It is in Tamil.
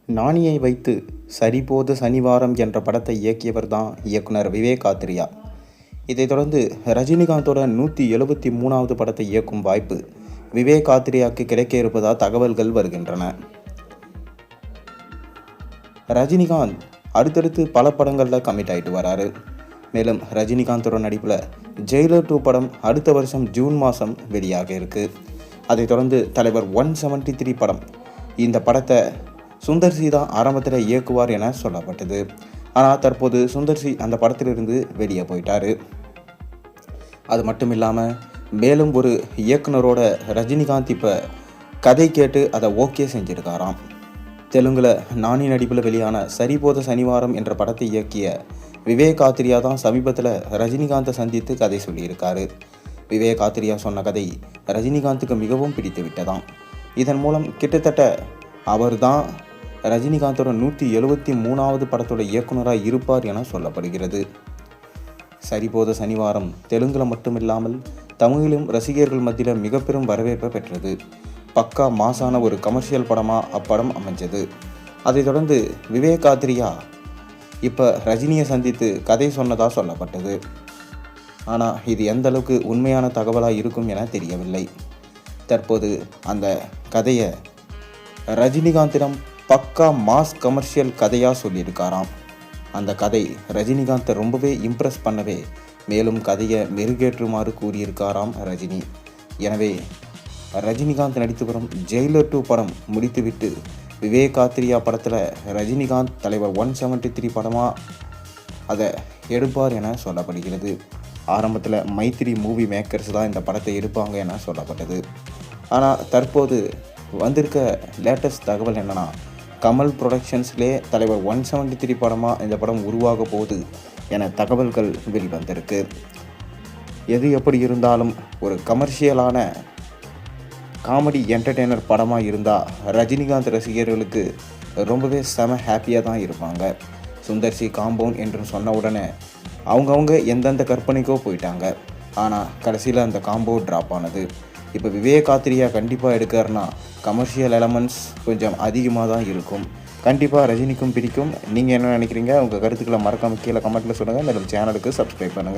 நானியை வைத்து சரிபோது சனிவாரம் என்ற படத்தை இயக்கியவர் தான் இயக்குனர் விவேக் ஆத்ரியா. இதைத் தொடர்ந்து ரஜினிகாந்தோட 173வது படத்தை இயக்கும் வாய்ப்பு விவேக் ஆத்ரியாவுக்கு கிடைக்க இருப்பதாக தகவல்கள் வருகின்றன. ரஜினிகாந்த் அடுத்தடுத்து பல படங்களில் கமிட் ஆகிட்டு வராரு. மேலும் ரஜினிகாந்தோட நடிப்பில் ஜெயிலர் 2 படம் அடுத்த வருஷம் ஜூன் மாதம் வெளியாக இருக்குது. அதைத் தொடர்ந்து தலைவர் 173 படம், இந்த படத்தை சுந்தர்சி தான் ஆரம்பத்தில் இயக்குவார் என சொல்லப்பட்டது. ஆனால் தற்போது சுந்தர்சி அந்த படத்திலிருந்து வெளியே போயிட்டார். அது மட்டும் இல்லாமல் மேலும் ஒரு இயக்குனரோட ரஜினிகாந்த் இப்போ கதை கேட்டு அதை ஓகே செஞ்சுருக்காராம். தெலுங்கில் நானி நடிப்பில் வெளியான சரிபோத சனிவாரம் என்ற படத்தை இயக்கிய விவேக் ஆத்ரியா தான் சமீபத்தில் ரஜினிகாந்தை சந்தித்து கதை சொல்லியிருக்காரு. விவேக் ஆத்ரியா சொன்ன கதை ரஜினிகாந்துக்கு மிகவும் பிடித்து விட்டதாம். இதன் மூலம் கிட்டத்தட்ட அவர் தான் ரஜினிகாந்தோட 173வது படத்தோட இயக்குனராக இருப்பார் என சொல்லப்படுகிறது. சரிபோத சனிவாரம் தெலுங்கில் மட்டுமில்லாமல் தமிழிலும் ரசிகர்கள் மத்தியில் மிக பெரும் வரவேற்பை பெற்றது. பக்கா மாசான ஒரு கமர்ஷியல் படமாக அப்படம் அமைஞ்சது. அதைத் தொடர்ந்து விவேக் ஆத்ரியா இப்போ ரஜினியை சந்தித்து கதை சொன்னதாக சொல்லப்பட்டது. ஆனால் இது எந்த அளவுக்கு உண்மையான தகவலாக இருக்கும் என தெரியவில்லை. தற்போது அந்த கதையை ரஜினிகாந்திடம் பக்கா மாஸ் கமர்ஷியல் கதையாக சொல்லியிருக்காராம். அந்த கதை ரஜினிகாந்தை ரொம்பவே இம்ப்ரெஸ் பண்ணவே மேலும் கதையை மெருகேற்றுமாறு கூறியிருக்காராம் ரஜினி. எனவே ரஜினிகாந்த் நடித்து வரும் ஜெயிலர் 2 படம் முடித்துவிட்டு விவேக் ஆத்ரியா படத்தில் ரஜினிகாந்த் தலைவர் 173 படமாக அதை எடுப்பார் என சொல்லப்படுகிறது. ஆரம்பத்தில் மைத்திரி மூவி மேக்கர்ஸ் தான் இந்த படத்தை எடுப்பாங்க என சொல்லப்பட்டது. ஆனால் தற்போது வந்திருக்க லேட்டஸ்ட் தகவல் என்னென்னா, கமல் ப்ரொடக்ஷன்ஸ்லே தலைவர் 173 படமாக இந்த படம் உருவாக போகுது என தகவல்கள் வெளிவந்திருக்கு. எது எப்படி இருந்தாலும் ஒரு கமர்ஷியலான காமெடி என்டர்டெய்னர் படமாக இருந்தால் ரஜினிகாந்த் ரசிகர்களுக்கு ரொம்பவே செம ஹாப்பியாக தான் இருப்பாங்க. சுந்தர்சி காம்பவுண்ட் என்று சொன்ன உடனே அவங்கவுங்க எந்தெந்த கற்பனைக்கோ போயிட்டாங்க. ஆனால் கடைசியில் அந்த காம்போ ட்ராப் ஆனது. இப்போ விவேக் ஆத்ரியா கண்டிப்பாக எடுக்காருன்னா கமர்ஷியல் எலமெண்ட்ஸ் கொஞ்சம் அதிகமாக தான் இருக்கும். கண்டிப்பாக ரஜினிக்கும் பிடிக்கும். நீங்கள் என்ன நினைக்கிறீங்க? உங்கள் கருத்துக்களை மறக்காமல் கீழே கமெண்ட்டில் சொல்லுங்கள். மேலும் சேனலுக்கு சப்ஸ்கிரைப் பண்ணுங்கள்.